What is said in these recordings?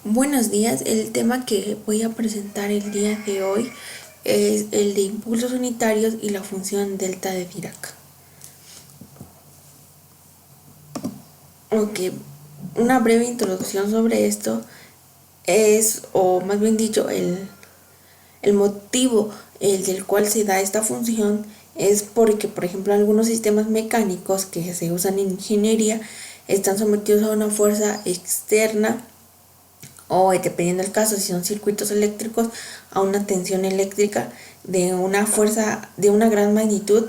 Buenos días, el tema que voy a presentar el día de hoy es el de impulsos unitarios y la función delta de Dirac. Ok, una breve introducción sobre esto es, o más bien dicho, el motivo del cual se da esta función es porque, por ejemplo, algunos sistemas mecánicos que se usan en ingeniería están sometidos a una fuerza externa o dependiendo del caso, si son circuitos eléctricos, a una tensión eléctrica de una fuerza de una gran magnitud,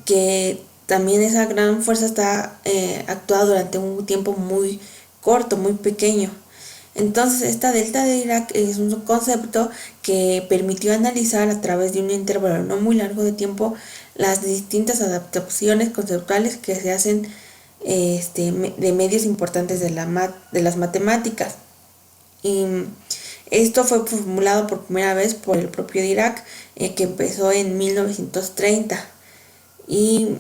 que también esa gran fuerza está actuada durante un tiempo muy corto, muy pequeño. Entonces, esta delta de Dirac es un concepto que permitió analizar a través de un intervalo no muy largo de tiempo las distintas adaptaciones conceptuales que se hacen de medios importantes de las matemáticas. Y esto fue formulado por primera vez por el propio Dirac, que empezó en 1930. Y,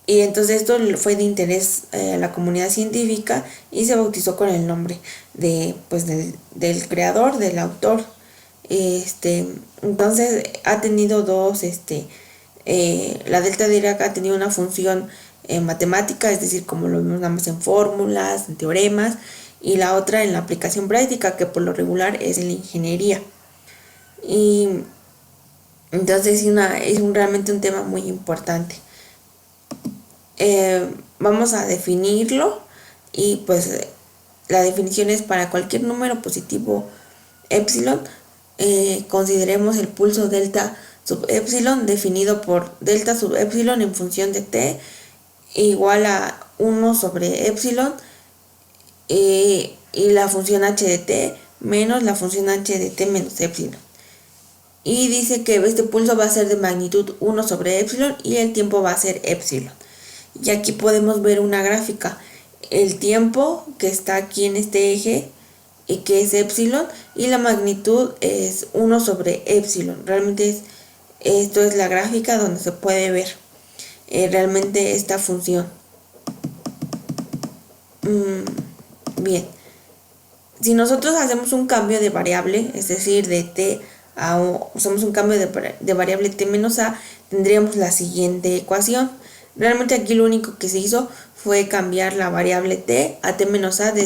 y entonces esto fue de interés a la comunidad científica y se bautizó con el nombre del creador, del autor. Entonces ha tenido la delta de Dirac ha tenido una función matemática, es decir, como lo vemos nada más en fórmulas, en teoremas, y la otra en la aplicación práctica, que por lo regular es en la ingeniería. Y entonces realmente un tema muy importante. Vamos a definirlo y pues la definición es: para cualquier número positivo epsilon, consideremos el pulso delta sub epsilon definido por delta sub epsilon en función de t igual a 1 sobre epsilon y la función h de t menos la función h de t menos epsilon. Y dice que este pulso va a ser de magnitud 1 sobre epsilon y el tiempo va a ser epsilon. Y aquí podemos ver una gráfica. El tiempo que está aquí en este eje, y que es epsilon, y la magnitud es 1 sobre epsilon. Realmente esto es la gráfica donde se puede ver realmente esta función. Bien, si nosotros hacemos un cambio de variable, es decir, de t usamos un cambio de variable t menos a, tendríamos la siguiente ecuación. Realmente aquí lo único que se hizo fue cambiar la variable t a t menos a de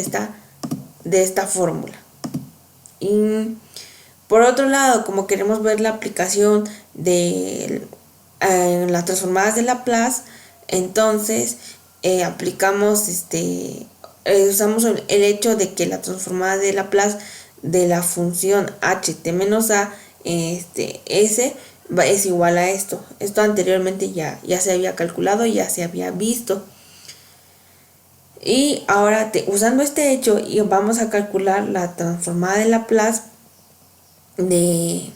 esta fórmula. Y por otro lado, como queremos ver la aplicación de las transformadas de Laplace, entonces aplicamos usamos el hecho de que la transformada de Laplace de la función ht menos a s es igual a esto. Esto anteriormente ya se había calculado, ya se había visto. Y ahora usando este hecho vamos a calcular la transformada de Laplace de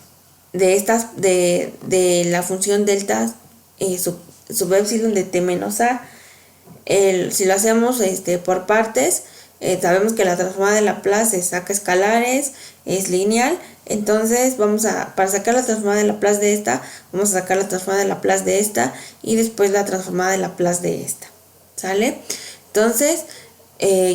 la función delta sub epsilon de t menos a. Si lo hacemos por partes, sabemos que la transformada de Laplace se saca escalares, es lineal. Entonces para sacar la transformada de Laplace de esta, vamos a sacar la transformada de Laplace de esta y después la transformada de Laplace de esta. ¿Sale? Entonces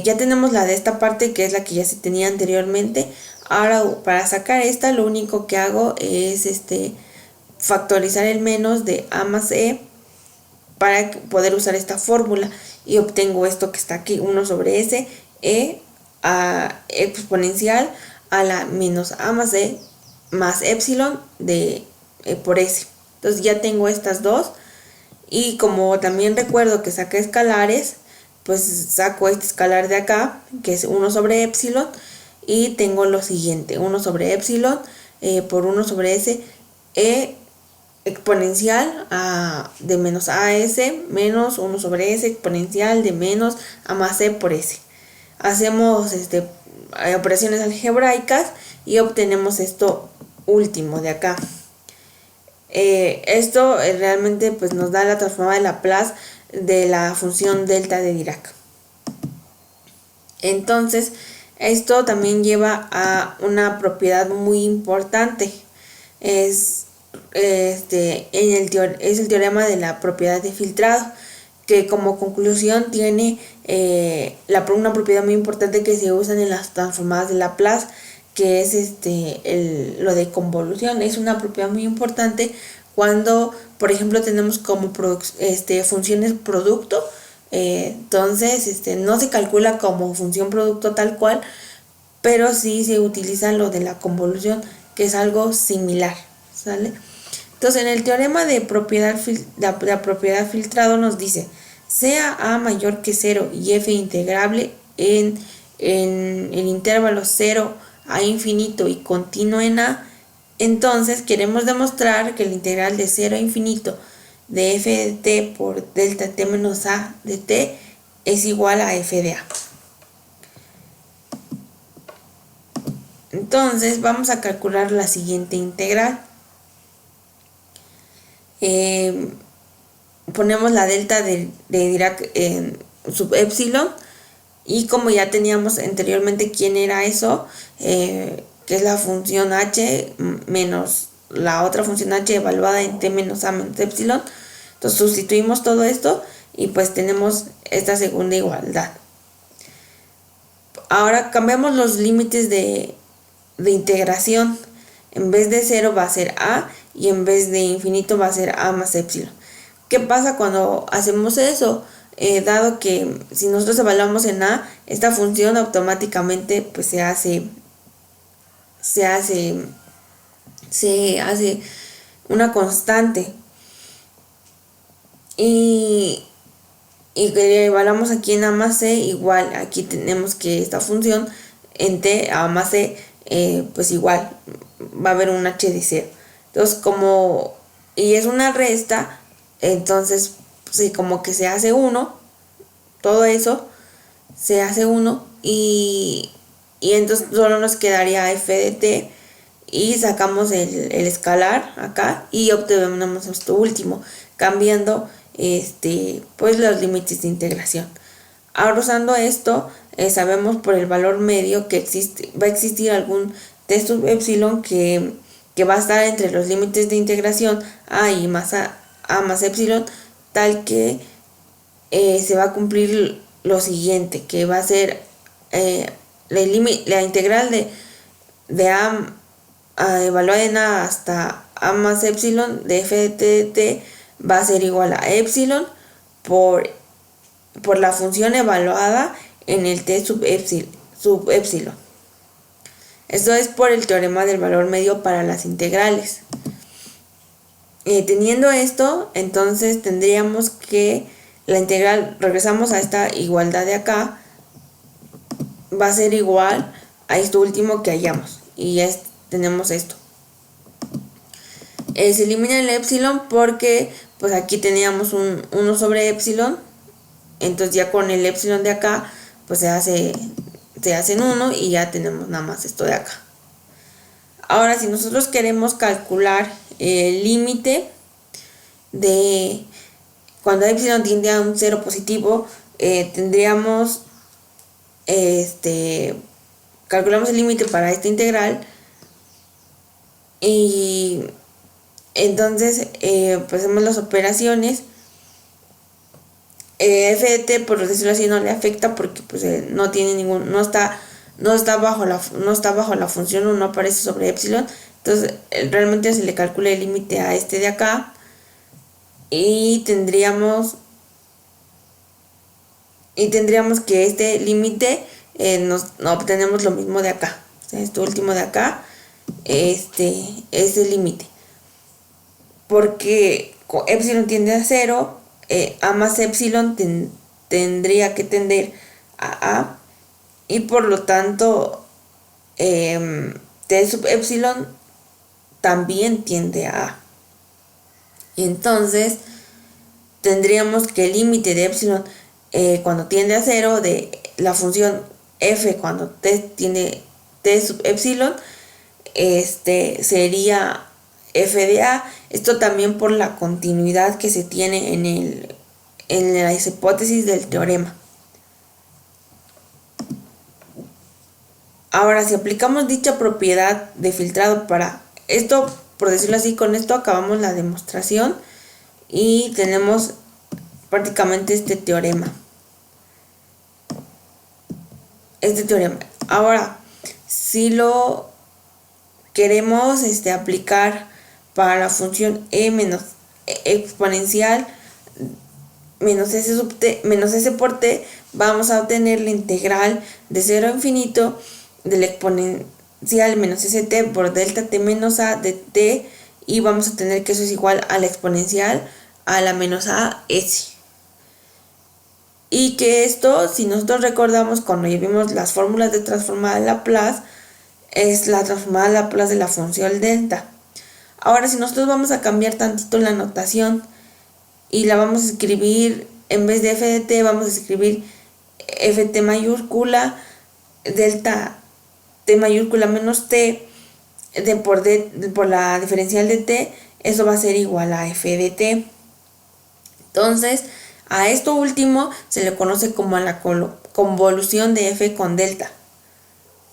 ya tenemos la de esta parte, que es la que ya se tenía anteriormente. Ahora, para sacar esta, lo único que hago es factorizar el menos de a más e para poder usar esta fórmula, y obtengo esto que está aquí: 1 sobre s a exponencial a la menos a más e más epsilon por s. Entonces ya tengo estas dos, y como también recuerdo que saqué escalares, pues saco este escalar de acá, que es 1 sobre epsilon, y tengo lo siguiente: 1 sobre epsilon por 1 sobre s exponencial de menos a s menos 1 sobre s exponencial de menos a más e por s. Hacemos operaciones algebraicas y obtenemos esto último de acá. Esto realmente pues nos da la transformada de Laplace de la función delta de Dirac. Entonces esto también lleva a una propiedad muy importante. Es el teorema de la propiedad de filtrado, que como conclusión tiene una propiedad muy importante que se usa en las transformadas de Laplace, que es lo de convolución. Es una propiedad muy importante cuando, por ejemplo, tenemos como funciones producto. Entonces no se calcula como función producto tal cual, pero sí se utiliza lo de la convolución, que es algo similar, ¿sale? Entonces, en el teorema de la propiedad filtrado nos dice, sea a mayor que 0 y f integrable en el intervalo 0 a infinito y continuo en a, entonces queremos demostrar que el integral de 0 a infinito de f de t por delta t menos a de t es igual a f de a. Entonces vamos a calcular la siguiente integral. Ponemos la delta de Dirac en sub epsilon, y como ya teníamos anteriormente quién era eso, que es la función h menos la otra función h evaluada en t menos a menos epsilon. Entonces sustituimos todo esto y pues tenemos esta segunda igualdad. Ahora cambiamos los límites de integración. En vez de 0 va a ser a, y en vez de infinito va a ser a más epsilon. ¿Qué pasa cuando hacemos eso? Dado que si nosotros evaluamos en a, esta función automáticamente pues se hace una constante, y que evaluamos aquí en a más c, igual aquí tenemos que esta función en t a más c pues igual va a haber un h de 0. Entonces y es una resta, entonces sí, como que se hace 1, todo eso se hace 1, y entonces solo nos quedaría f de t, y sacamos el escalar acá y obtenemos esto último, cambiando pues los límites de integración. Ahora, usando esto, sabemos por el valor medio que va a existir algún t sub epsilon que va a estar entre los límites de integración a y más a más epsilon, tal que se va a cumplir lo siguiente, que va a ser la integral de a evaluada en a hasta a más epsilon de f de t va a ser igual a epsilon por la función evaluada en el t sub epsilon. Esto es por el teorema del valor medio para las integrales. Teniendo esto, entonces tendríamos que la integral, regresamos a esta igualdad de acá, va a ser igual a esto último que hallamos, y ya tenemos esto. Se elimina el epsilon porque pues aquí teníamos un 1 sobre epsilon, entonces ya con el epsilon de acá pues se hacen 1 y ya tenemos nada más esto de acá. Ahora, si nosotros queremos calcular el límite de cuando epsilon tiende a un 0 positivo, tendríamos calculamos el límite para esta integral, y entonces pues hacemos las operaciones. F de t, por decirlo así, no le afecta porque pues no tiene no está bajo la función, o no aparece sobre epsilon. Entonces realmente se le calcula el límite a este de acá, y tendríamos que este límite no obtenemos lo mismo de acá. O sea, este último de acá es el límite, porque epsilon tiende a 0, a más epsilon tendría que tender a a, y por lo tanto t sub epsilon también tiende a a. Entonces tendríamos que el límite de epsilon cuando tiende a 0 de la función f cuando t tiene t sub epsilon sería f de a. Esto también por la continuidad que se tiene en las hipótesis del teorema. Ahora, si aplicamos dicha propiedad de filtrado para esto, por decirlo así, con esto acabamos la demostración, y tenemos prácticamente este teorema. Ahora, si lo queremos aplicar para la función e menos exponencial menos s por t, vamos a obtener la integral de 0 a infinito del exponencial menos st por delta t menos a de t, y vamos a tener que eso es igual a la exponencial a la menos a s. Y que esto, si nosotros recordamos cuando ya vimos las fórmulas de transformada de Laplace, es la transformada de Laplace de la función delta. Ahora, si nosotros vamos a cambiar tantito la notación y la vamos a escribir, en vez de f de t, vamos a escribir ft mayúscula delta t mayúscula menos t por la diferencial de t, eso va a ser igual a f de t. Entonces, a esto último se le conoce como la convolución de f con delta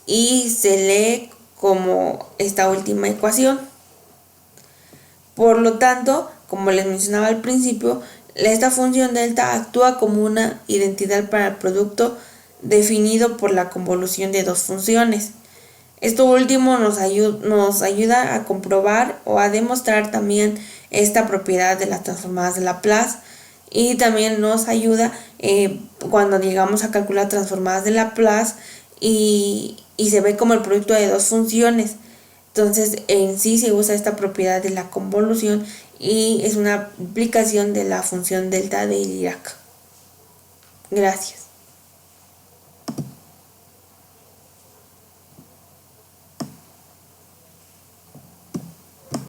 y se lee como esta última ecuación. Por lo tanto, como les mencionaba al principio, esta función delta actúa como una identidad para el producto definido por la convolución de dos funciones. Esto último nos ayuda a comprobar o a demostrar también esta propiedad de las transformadas de Laplace, y también nos ayuda cuando llegamos a calcular transformadas de Laplace y se ve como el producto de dos funciones. Entonces en sí se usa esta propiedad de la convolución y es una aplicación de la función delta de Dirac. Gracias.